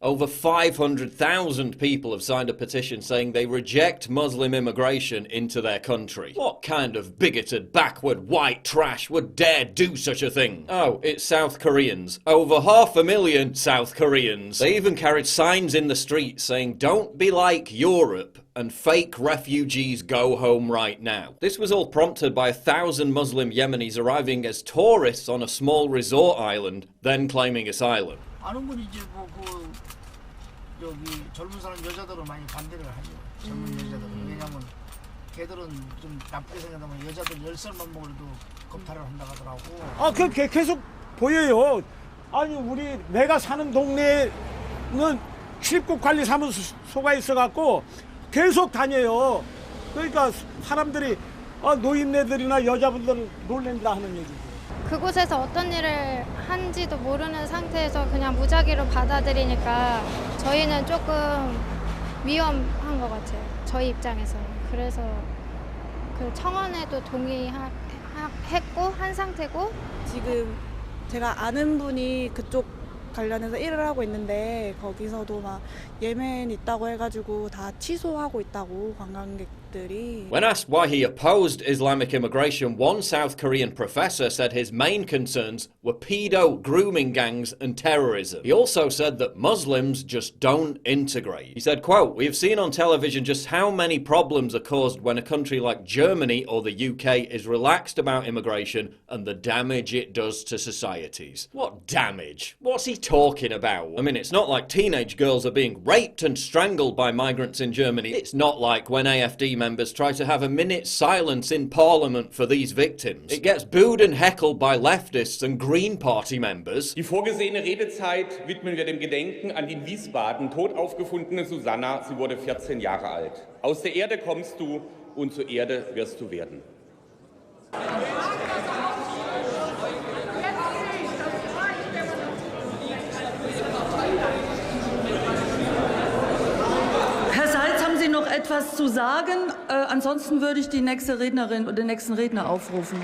Over 500,000 people have signed a petition saying they reject Muslim immigration into their country. What kind of bigoted, backward, white trash would dare do such a thing? Oh, it's South Koreans. Over 500,000 South Koreans. They even carried signs in the streets saying, "Don't be like Europe," and "Fake refugees go home right now." This was all prompted by 1,000 Muslim Yemenis arriving as tourists on a small resort island, then claiming asylum. 아는 분이지 여기 젊은 사람 여자들은 많이 반대를 하죠. 젊은 여자들은. 왜냐면 걔들은 좀 나쁘게 생각하면 여자들 10살만 먹어도 겁탈을 한다고 하더라고. 그게 계속 보여요. 아니 우리 내가 사는 동네는 출입국 관리 사무소가 있어갖고 계속 다녀요. 그러니까 사람들이 노인네들이나 여자분들 놀랜다 하는 얘기죠. 그곳에서 어떤 일을 한지도 모르는 상태에서 그냥 무작위로 받아들이니까 저희는 조금 위험한 것 같아요. 저희 입장에서. 그래서 그 청원에도 동의했고 한 상태고 지금 제가 아는 분이 그쪽 관련해서 일을 하고 있는데 거기서도 막 예멘 있다고 해가지고 다 취소하고 있다고 관광객들이. When asked why he opposed Islamic immigration, one South Korean professor said his main concerns were pedo grooming gangs and terrorism. He also said that Muslims just don't integrate. He said, quote, "We have seen on television just how many problems are caused when a country like Germany or the UK is relaxed about immigration and the damage it does to societies." What damage? What's he talking about? I mean, it's not like teenage girls are being raped and strangled by migrants in Germany. It's not like when AfD members try to have a minute's silence in Parliament for these victims. It gets booed and heckled by leftists and Green Party members. Die vorgesehene Redezeit widmen wir dem Gedenken an die in Wiesbaden tot aufgefundene Susanna. Sie wurde 14 Jahre alt. Aus der Erde kommst du und zur Erde wirst du werden. Noch etwas zu sagen? Ansonsten würde ich die nächste Rednerin und den nächsten Redner aufrufen.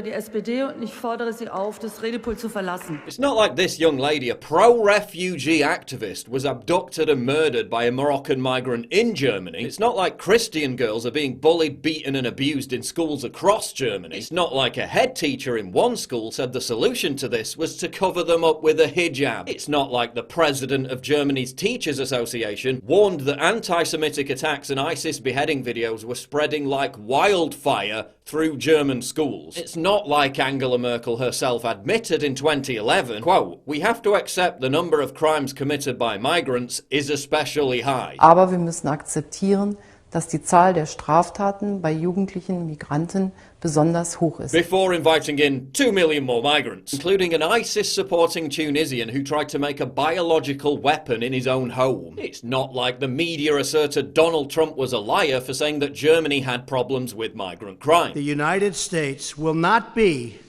Die SPD und ich fordere Sie auf, das Redepult zu verlassen. It's not like this young lady, a pro-refugee activist, was abducted and murdered by a Moroccan migrant in Germany. It's not like Christian girls are being bullied, beaten and abused in schools across Germany. It's not like a head teacher in one school said the solution to this was to cover them up with a hijab. It's not like the president of Germany's Teachers Association warned that anti-Semitic attacks and ISIS beheading videos were spreading like wildfire through German schools. It's not like Angela Merkel herself admitted in 2011, quote, "We have to accept the number of crimes committed by migrants is especially high." Aber wir müssen akzeptieren, dass die Zahl der Straftaten bei jugendlichen Migranten besonders hoch ist. Before inviting in 2 million more migrants, including an ISIS-supporting Tunisian who tried to make a biological weapon in his own home. It's not like the media asserted Donald Trump was a liar for saying that Germany had problems with migrant crime. The United States will not be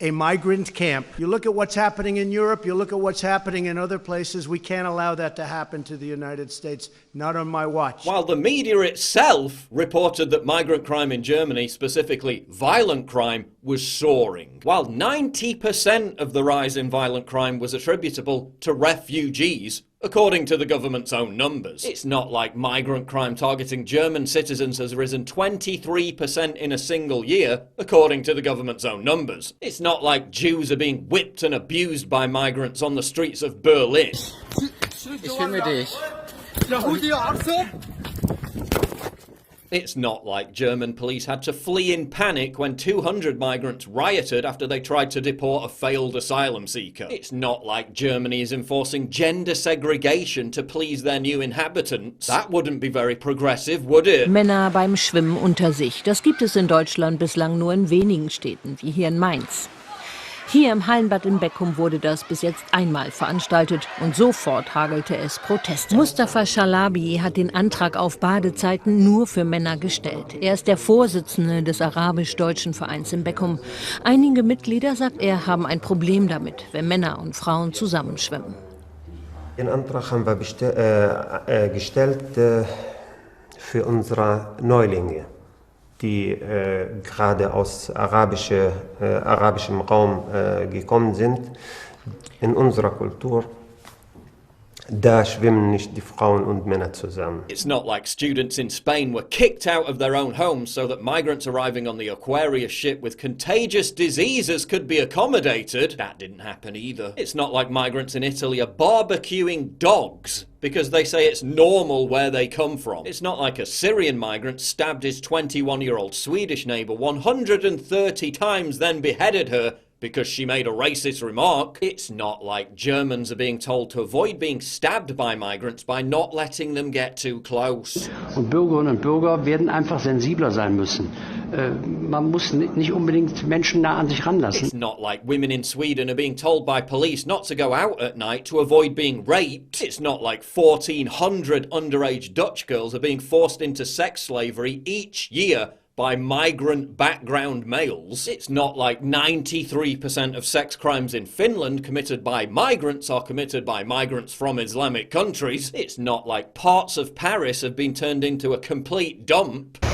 a migrant camp. You look at what's happening in Europe, you look at what's happening in other places, we can't allow that to happen to the United States, not on my watch. While the media itself reported that migrant crime in Germany, specifically violent crime, was soaring. While 90% of the rise in violent crime was attributable to refugees, according to the government's own numbers. It's not like migrant crime targeting German citizens has risen 23% in a single year, according to the government's own numbers. It's not like Jews are being whipped and abused by migrants on the streets of Berlin. Ich filme dich. It's not like German police had to flee in panic when 200 migrants rioted after they tried to deport a failed asylum seeker. It's not like Germany is enforcing gender segregation to please their new inhabitants. That wouldn't be very progressive, would it? Männer beim Schwimmen unter sich. Das gibt es in Deutschland bislang nur in wenigen Städten, wie hier in Mainz. Hier im Hallenbad in Beckum wurde das bis jetzt einmal veranstaltet und sofort hagelte es Proteste. Mustafa Shalabi hat den Antrag auf Badezeiten nur für Männer gestellt. Er ist der Vorsitzende des arabisch-deutschen Vereins in Beckum. Einige Mitglieder, sagt er, haben ein Problem damit, wenn Männer und Frauen zusammenschwimmen. Den Antrag haben wir gestellt für unsere Neulinge. die gerade aus arabischem Raum gekommen sind. In unserer Kultur, da schwimmen nicht die Frauen und Männer zusammen. It's not like students in Spain were kicked out of their own homes so that migrants arriving on the Aquarius ship with contagious diseases could be accommodated. That didn't happen either. It's not like migrants in Italy are barbecuing dogs because they say it's normal where they come from. It's not like a Syrian migrant stabbed his 21-year-old Swedish neighbour 130 times, then beheaded her because she made a racist remark. It's not like Germans are being told to avoid being stabbed by migrants by not letting them get too close. Und Bürgerinnen und Bürger werden einfach sensibler sein müssen. Man muss nicht unbedingt Menschen nah an sich ranlassen. It's not like women in Sweden are being told by police not to go out at night to avoid being raped. It's not like 1,400 underage Dutch girls are being forced into sex slavery each year by migrant background males. It's not like 93% of sex crimes in Finland committed by migrants are committed by migrants from Islamic countries. It's not like parts of Paris have been turned into a complete dump.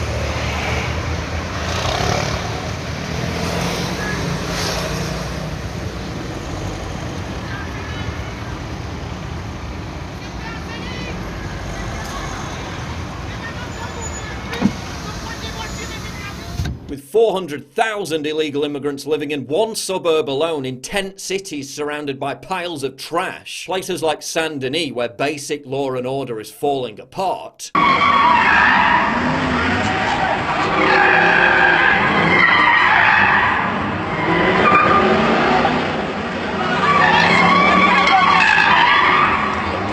With 400,000 illegal immigrants living in one suburb alone in tent cities surrounded by piles of trash, places like Saint-Denis where basic law and order is falling apart.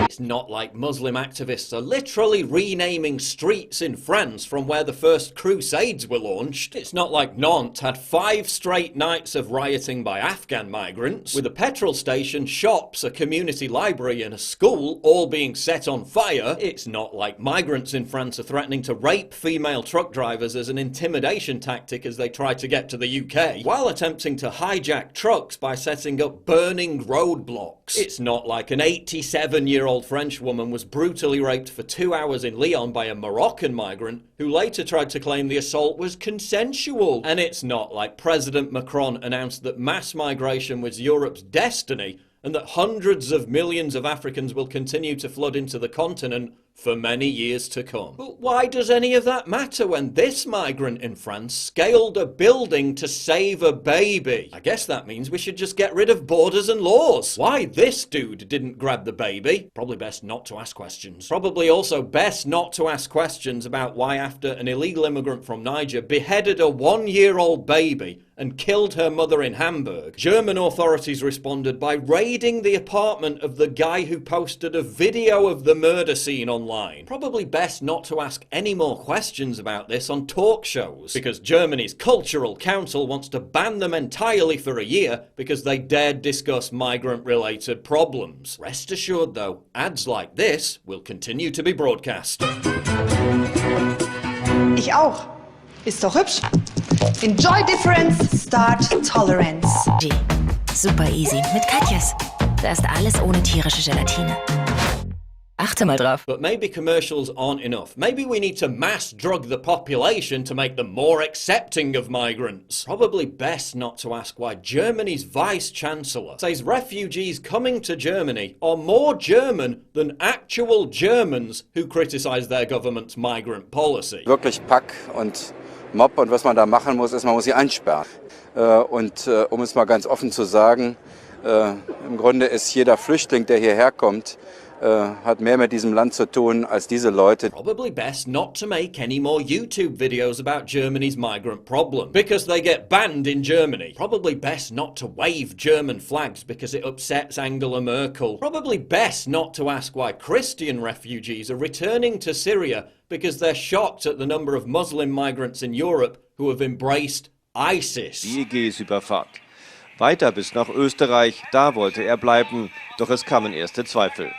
It's not like Muslim activists are literally renaming streets in France from where the first crusades were launched. It's not like Nantes had 5 straight nights of rioting by Afghan migrants, with a petrol station, shops, a community library and a school all being set on fire. It's not like migrants in France are threatening to rape female truck drivers as an intimidation tactic as they try to get to the UK, while attempting to hijack trucks by setting up burning roadblocks. It's not like an 87-year-old French woman was brutally raped for 2 hours in Lyon by a Moroccan migrant who later tried to claim the assault was consensual. And it's not like President Macron announced that mass migration was Europe's destiny and that hundreds of millions of Africans will continue to flood into the continent for many years to come. But why does any of that matter when this migrant in France scaled a building to save a baby? I guess that means we should just get rid of borders and laws. Why this dude didn't grab the baby? Probably best not to ask questions. Probably also best not to ask questions about why after an illegal immigrant from Niger beheaded a 1-year-old baby and killed her mother in Hamburg, German authorities responded by raiding the apartment of the guy who posted a video of the murder scene online. Probably best not to ask any more questions about this on talk shows, because Germany's Cultural Council wants to ban them entirely for a year because they dared discuss migrant-related problems. Rest assured though, ads like this will continue to be broadcast. Ich auch. Ist doch hübsch. Enjoy difference, start tolerance. G. Super easy. Mit Katjes. Da ist alles ohne tierische Gelatine. Achte mal drauf. But maybe commercials aren't enough. Maybe we need to mass drug the population to make them more accepting of migrants. Probably best not to ask why Germany's Vice-Chancellor says refugees coming to Germany are more German than actual Germans who criticize their government's migrant policy. Wirklich Pack und Mob, und was man da machen muss, ist, man muss sie einsperren. Und um es mal ganz offen zu sagen, im Grunde ist jeder Flüchtling, der hierher kommt, hat mehr mit diesem Land zu tun als diese Leute. Probably best not to make any more YouTube videos about Germany's migrant problem, because they get banned in Germany. Probably best not to wave German flags because it upsets Angela Merkel. Probably best not to ask why Christian refugees are returning to Syria because they're shocked at the number of Muslim migrants in Europe who have embraced ISIS. Die Ägäisüberfahrt. Weiter bis nach Österreich, da wollte er bleiben, doch es kamen erste Zweifel.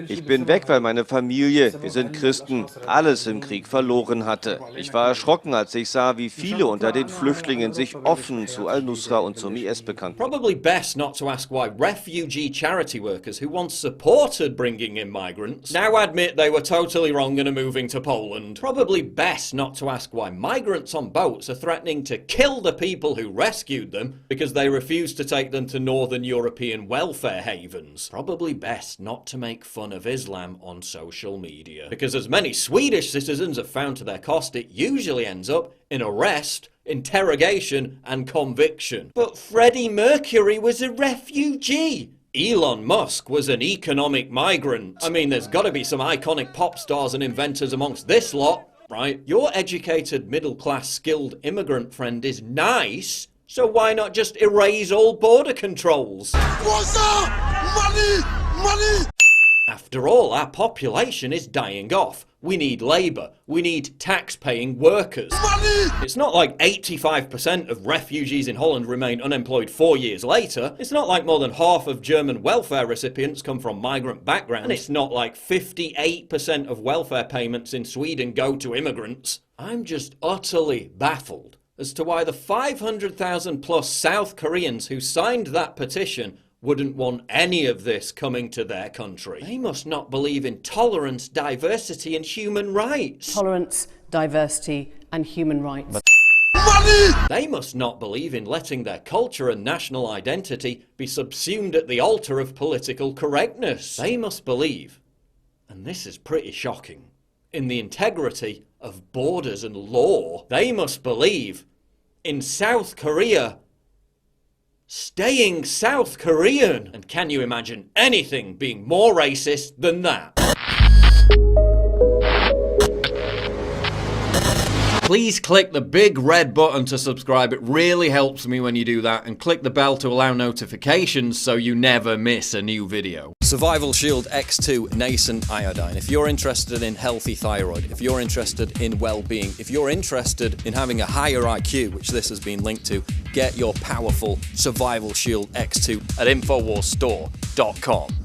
Ich bin weg, weil meine Familie, wir sind Christen, alles im Krieg verloren hatte. Ich war erschrocken, als ich sah, wie viele unter den Flüchtlingen sich offen zu Al-Nusra und zum IS bekannten. Probably best not to ask why refugee charity workers who once supported bringing in migrants now admit they were totally wrong and are moving to Poland. Probably best not to ask why migrants on boats are threatening to kill the people who rescued them because they refuse to take them to northern European welfare havens. Probably best not to make fun of Islam on social media, because as many Swedish citizens have found to their cost, it usually ends up in arrest, interrogation and conviction. But Freddie Mercury was a refugee. Elon Musk was an economic migrant. I mean, there's got to be some iconic pop stars and inventors amongst this lot, right? Your educated, middle-class, skilled immigrant friend is nice, so why not just erase all border controls? Money! After all, our population is dying off. We need labour. We need tax-paying workers. Money! It's not like 85% of refugees in Holland remain unemployed 4 years later. It's not like more than half of German welfare recipients come from migrant backgrounds. And it's not like 58% of welfare payments in Sweden go to immigrants. I'm just utterly baffled as to why the 500,000 plus South Koreans who signed that petition wouldn't want any of this coming to their country. They must not believe in tolerance, diversity and human rights. Tolerance, diversity and human rights. They must not believe in letting their culture and national identity be subsumed at the altar of political correctness. They must believe, and this is pretty shocking, in the integrity of borders and law. They must believe in South Korea staying South Korean. And can you imagine anything being more racist than that? Please click the big red button to subscribe. It really helps me when you do that. And click the bell to allow notifications so you never miss a new video. Survival Shield X2 Nascent Iodine. If you're interested in healthy thyroid, if you're interested in well-being, if you're interested in having a higher IQ, which this has been linked to, get your powerful Survival Shield X2 at InfoWarsStore.com.